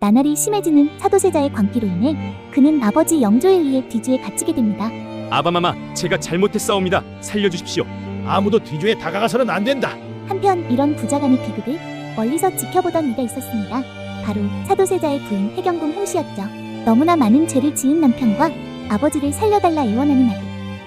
나날이 심해지는 사도세자의 광기로 인해 그는 아버지 영조에 의해 뒤주에 갇히게 됩니다. 아바마마, 제가 잘못했사옵니다. 살려주십시오. 아무도 뒤주에 다가가서는 안 된다. 한편 이런 부자간의 비극을 멀리서 지켜보던 이가 있었습니다. 바로 사도세자의 부인 해경궁 홍씨였죠. 너무나 많은 죄를 지은 남편과 아버지를 살려달라 애원하는 아들,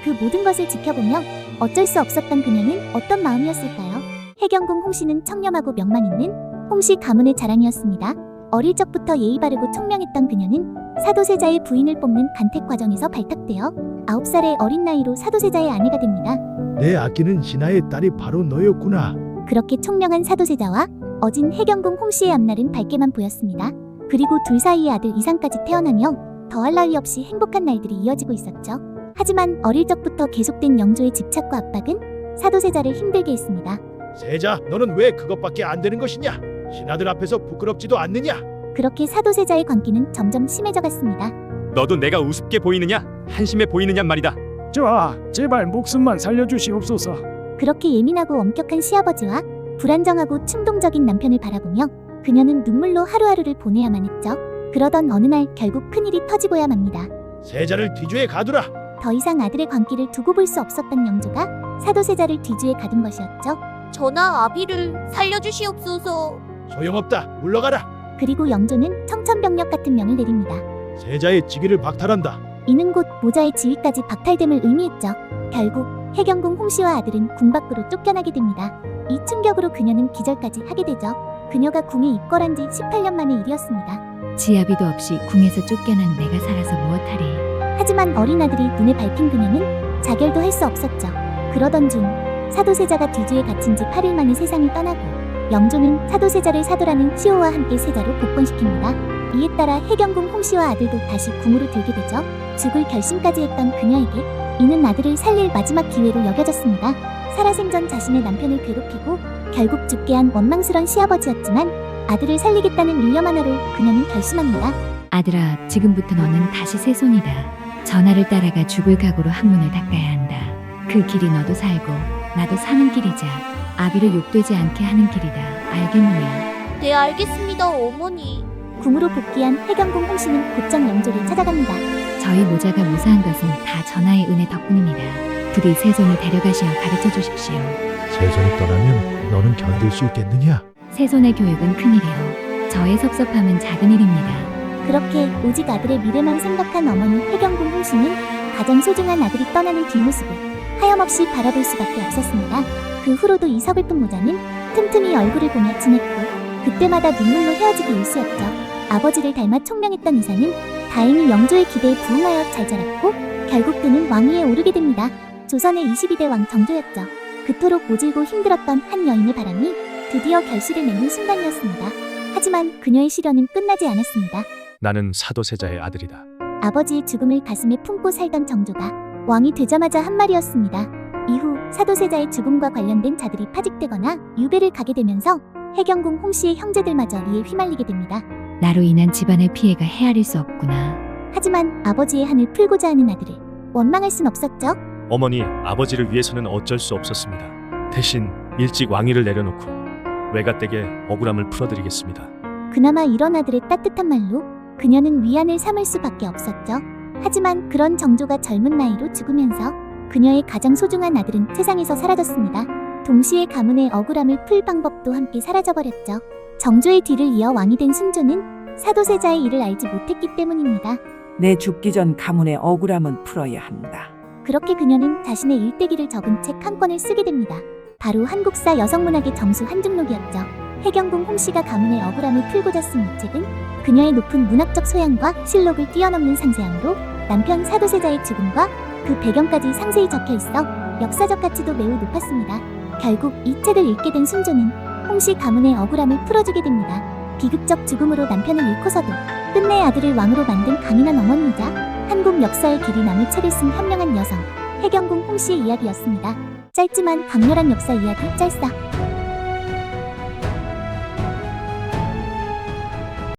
그 모든 것을 지켜보며 어쩔 수 없었던 그녀는 어떤 마음이었을까요? 해경궁 홍씨는 청렴하고 명망 있는 홍씨 가문의 자랑이었습니다. 어릴 적부터 예의 바르고 총명했던 그녀는 사도세자의 부인을 뽑는 간택 과정에서 발탁되어 9살의 어린 나이로 사도세자의 아내가 됩니다. 내 아끼는 신하의 딸이 바로 너였구나. 그렇게 총명한 사도세자와 어진 해경궁 홍씨의 앞날은 밝게만 보였습니다. 그리고 둘 사이의 아들 이상까지 태어나며 더할 나위 없이 행복한 날들이 이어지고 있었죠. 하지만 어릴 적부터 계속된 영조의 집착과 압박은 사도세자를 힘들게 했습니다. 세자, 너는 왜 그것밖에 안 되는 것이냐? 신하들 앞에서 부끄럽지도 않느냐? 그렇게 사도세자의 관계는 점점 심해져 갔습니다. 너도 내가 우습게 보이느냐? 한심해 보이느냐 말이다. 저하, 제발 목숨만 살려주시옵소서. 그렇게 예민하고 엄격한 시아버지와 불안정하고 충동적인 남편을 바라보며 그녀는 눈물로 하루하루를 보내야만 했죠. 그러던 어느 날 결국 큰일이 터지고야 맙니다. 세자를 뒤주에 가두라. 더 이상 아들의 광기를 두고 볼 수 없었던 영조가 사도세자를 뒤주에 가둔 것이었죠. 전하, 아비를 살려주시옵소서. 소용없다. 물러가라. 그리고 영조는 청천벽력 같은 명을 내립니다. 세자의 직위를 박탈한다. 이는 곧 모자의 지위까지 박탈됨을 의미했죠. 결국 해경궁 홍씨와 아들은 궁 밖으로 쫓겨나게 됩니다. 이 충격으로 그녀는 기절까지 하게 되죠. 그녀가 궁에 입궐한 지 18년 만의 일이었습니다. 지아비도 없이 궁에서 쫓겨난 내가 살아서 무엇하리. 하지만 어린 아들이 눈에 밟힌 그녀는 자결도 할 수 없었죠. 그러던 중 사도세자가 뒤주에 갇힌 지 8일 만에 세상을 떠나고 영조는 사도세자를 사도라는 시호와 함께 세자로 복권시킵니다. 이에 따라 해경궁 홍씨와 아들도 다시 궁으로 들게 되죠. 죽을 결심까지 했던 그녀에게 이는 아들을 살릴 마지막 기회로 여겨졌습니다. 살아생전 자신의 남편을 괴롭히고 결국 죽게 한 원망스런 시아버지였지만 아들을 살리겠다는 일념 하나로 그녀는 결심합니다. 아들아, 지금부터 너는 다시 새 손이다. 전하를 따라가 죽을 각오로 한문을 닦아야 한다. 그 길이 너도 살고 나도 사는 길이자 아비를 욕되지 않게 하는 길이다. 알겠느냐? 네, 알겠습니다, 어머니. 궁으로 복귀한 해경궁 홍씨는 곧장 영조를 찾아갑니다. 저희 모자가 무사한 것은 다 전하의 은혜 덕분입니다. 부디 새 손을 데려가시어 가르쳐 주십시오. 세손이 떠나면 너는 견딜 수 있겠느냐? 새 손의 교육은 큰일이요. 저의 섭섭함은 작은 일입니다. 그렇게 오직 아들의 미래만 생각한 어머니 해경궁 홍씨는 가장 소중한 아들이 떠나는 뒷모습을 하염없이 바라볼 수밖에 없었습니다. 그 후로도 이 서글픈 모자는 틈틈이 얼굴을 보며 지냈고 그때마다 눈물로 헤어지기 일쑤였죠. 아버지를 닮아 총명했던 이사는 다행히 영조의 기대에 부응하여 잘 자랐고 결국 그는 왕위에 오르게 됩니다. 조선의 22대 왕 정조였죠. 그토록 모질고 힘들었던 한 여인의 바람이 드디어 결실을 맺는 순간이었습니다. 하지만 그녀의 시련은 끝나지 않았습니다. 나는 사도세자의 아들이다. 아버지의 죽음을 가슴에 품고 살던 정조가 왕이 되자마자 한 말이었습니다. 이후 사도세자의 죽음과 관련된 자들이 파직되거나 유배를 가게 되면서 해경궁 홍씨의 형제들마저 이에 휘말리게 됩니다. 나로 인한 집안의 피해가 헤아릴 수 없구나. 하지만 아버지의 한을 풀고자 하는 아들을 원망할 순 없었죠. 어머니, 아버지를 위해서는 어쩔 수 없었습니다. 대신 일찍 왕위를 내려놓고 외가댁의 억울함을 풀어드리겠습니다. 그나마 이런 아들의 따뜻한 말로 그녀는 위안을 삼을 수밖에 없었죠. 하지만 그런 정조가 젊은 나이로 죽으면서 그녀의 가장 소중한 아들은 세상에서 사라졌습니다. 동시에 가문의 억울함을 풀 방법도 함께 사라져버렸죠. 정조의 뒤를 이어 왕이 된 순조는 사도세자의 일을 알지 못했기 때문입니다. 내 죽기 전 가문의 억울함은 풀어야 한다. 그렇게 그녀는 자신의 일대기를 적은 책 한 권을 쓰게 됩니다. 바로 한국사 여성문학의 정수 한중록이었죠. 해경궁 홍씨가 가문의 억울함을 풀고자 쓴 이 책은 그녀의 높은 문학적 소양과 실록을 뛰어넘는 상세함으로 남편 사도세자의 죽음과 그 배경까지 상세히 적혀 있어 역사적 가치도 매우 높았습니다. 결국 이 책을 읽게 된 순조는 홍씨 가문의 억울함을 풀어주게 됩니다. 비극적 죽음으로 남편을 잃고서도 끝내 아들을 왕으로 만든 강인한 어머니이자 한국 역사의 길이 남을 책을 쓴 현명한 여성 해경궁 홍씨의 이야기였습니다. 짧지만 강렬한 역사 이야기 짤사.